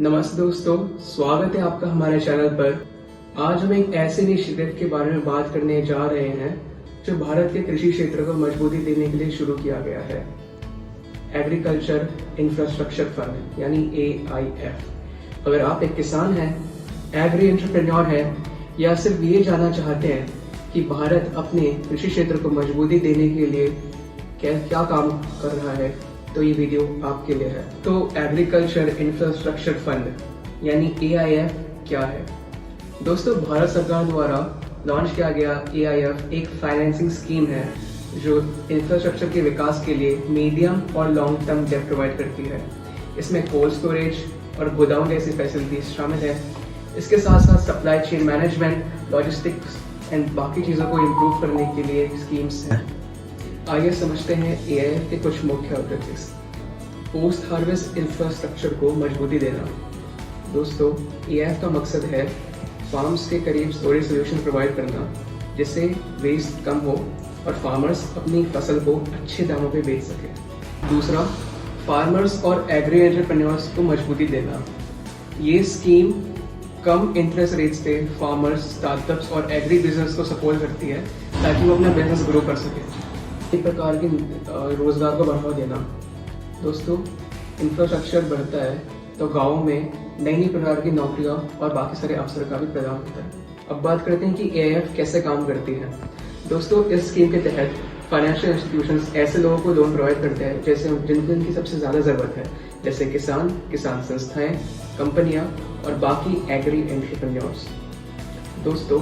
नमस्ते दोस्तों, स्वागत है आपका हमारे चैनल पर। आज हम एक ऐसे इनिशिएटिव के बारे में बात करने जा रहे हैं जो भारत के कृषि क्षेत्र को मजबूती देने के लिए शुरू किया गया है। एग्रीकल्चर इंफ्रास्ट्रक्चर फंड यानी AIF। अगर आप एक किसान हैं, एग्री एंटरप्रेन्योर हैं या सिर्फ ये जानना चाहते हैं कि भारत अपने कृषि क्षेत्र को मजबूती देने के लिए क्या काम कर रहा है, तो ये वीडियो आपके लिए है। तो एग्रीकल्चर इंफ्रास्ट्रक्चर फंड यानी AIF क्या है? दोस्तों, भारत सरकार द्वारा लॉन्च किया गया AIF एक फाइनेंसिंग स्कीम है जो इंफ्रास्ट्रक्चर के विकास के लिए मीडियम और लॉन्ग टर्म डेट प्रोवाइड करती है। इसमें कोल्ड स्टोरेज और गोदाम जैसी फैसिलिटीज शामिल है। इसके साथ साथ supply chain management, logistics and बाकी चीज़ों को इम्प्रूव करने के लिए स्कीम्स हैं। आइए समझते हैं AIF के कुछ मुख्य ऑब्जेक्टिव्स। पोस्ट हार्वेस्ट इंफ्रास्ट्रक्चर को मजबूती देना। दोस्तों, AIF का मकसद है फार्म्स के करीब स्टोरेज सोल्यूशन प्रोवाइड करना जिससे वेस्ट कम हो और फार्मर्स अपनी फसल को अच्छे दामों पे बेच सके। दूसरा, फार्मर्स और एग्री एंटरप्रेन्योर्स को मजबूती देना। ये स्कीम कम इंटरेस्ट रेट्स पे फार्मर्स, स्टार्टअप्स और एग्री बिजनेस को सपोर्ट करती है ताकि वो अपना बिजनेस ग्रो कर सके। एक प्रकार की रोजगार को बढ़ावा देना। दोस्तों, इंफ्रास्ट्रक्चर बढ़ता है तो गाँव में नई नई प्रकार की नौकरियां और बाकी सारे अवसर का भी प्रदान होता है। अब बात करते हैं कि AIF कैसे काम करती है। दोस्तों, इस स्कीम के तहत फाइनेंशियल इंस्टीट्यूशंस ऐसे लोगों को लोन प्रोवाइड करते हैं जैसे जिनको इनकी सबसे ज़्यादा ज़रूरत है, जैसे किसान संस्थाएं, कंपनियां और बाकी एग्री एंटरप्रेन्योर्स। दोस्तों,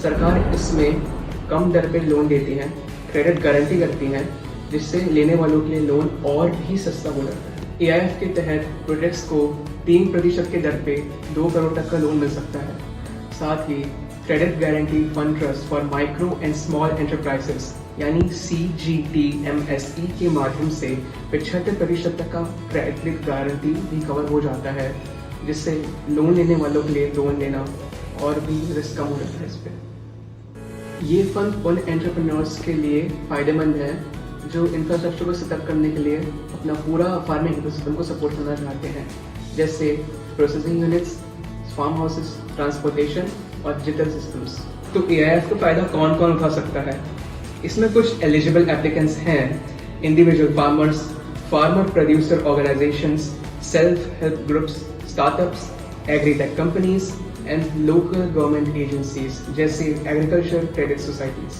सरकार इसमें कम दर पे लोन देती है, क्रेडिट गारंटी करती है जिससे लेने वालों के लिए लोन और भी सस्ता हो जाता है। AIF के तहत प्रोजेक्ट्स को 3% के दर पे 2 करोड़ तक का लोन मिल सकता है। साथ ही credit guarantee fund trust for micro and small enterprises यानी CGTMSE के माध्यम से 75% तक का क्रेडिट गारंटी भी कवर हो जाता है जिससे लोन लेने वालों के लिए लोन लेना और भी रिस्क कम हो जाता है। इस पर ये फंड उन एंटरप्रेन्योर्स के लिए फायदेमंद है जो इंफ्रास्ट्रक्चर को सेटअप करने के लिए अपना पूरा फार्मिंग इकोसिस्टम को सपोर्ट करना चाहते हैं, जैसे processing units, farm houses, transportation और डिजिटल सिस्टम्स। तो AIF का फायदा कौन कौन उठा सकता है? इसमें कुछ एलिजिबल एप्लीकेंट्स हैं: individual farmers, farmer producer organisations, self help groups, startups, agritech companies and local government agencies जैसे एग्रीकल्चर क्रेडिट सोसाइटीज।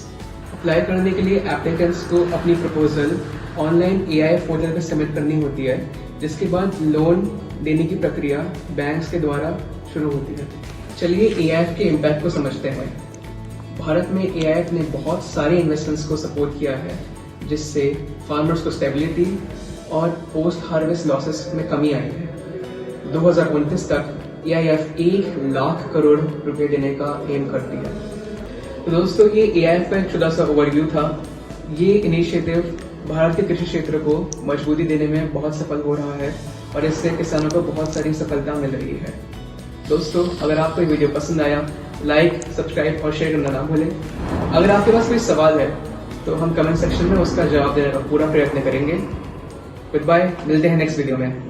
अप्लाई करने के लिए एप्लीकेंट्स को अपनी प्रपोजल ऑनलाइन AIF पोर्टल पर सबमिट करनी होती है, जिसके बाद लोन देने की प्रक्रिया बैंक्स के द्वारा शुरू होती है। चलिए AIF के इम्पैक्ट को समझते हैं। भारत में AIF ने बहुत सारे इन्वेस्टमेंट्स को सपोर्ट किया है जिससे फार्मर्स को स्टेबिलिटी और पोस्ट हार्वेस्ट लॉसेस में कमी आई है। 2029 तक AIF 1 लाख करोड़ रुपए देने का एम करती है। तो दोस्तों, ये AIF का एक छोटा सा ओवरव्यू था। ये इनिशिएटिव भारत के कृषि क्षेत्र को मजबूती देने में बहुत सफल हो रहा है और इससे किसानों को बहुत सारी सफलता मिल रही है। दोस्तों, अगर आपको ये वीडियो पसंद आया, लाइक, सब्सक्राइब और शेयर करना ना भूलें। अगर आपके पास कोई सवाल है तो हम कमेंट सेक्शन में उसका जवाब देने का पूरा प्रयत्न करेंगे। गुड बाय, मिलते हैं नेक्स्ट वीडियो में।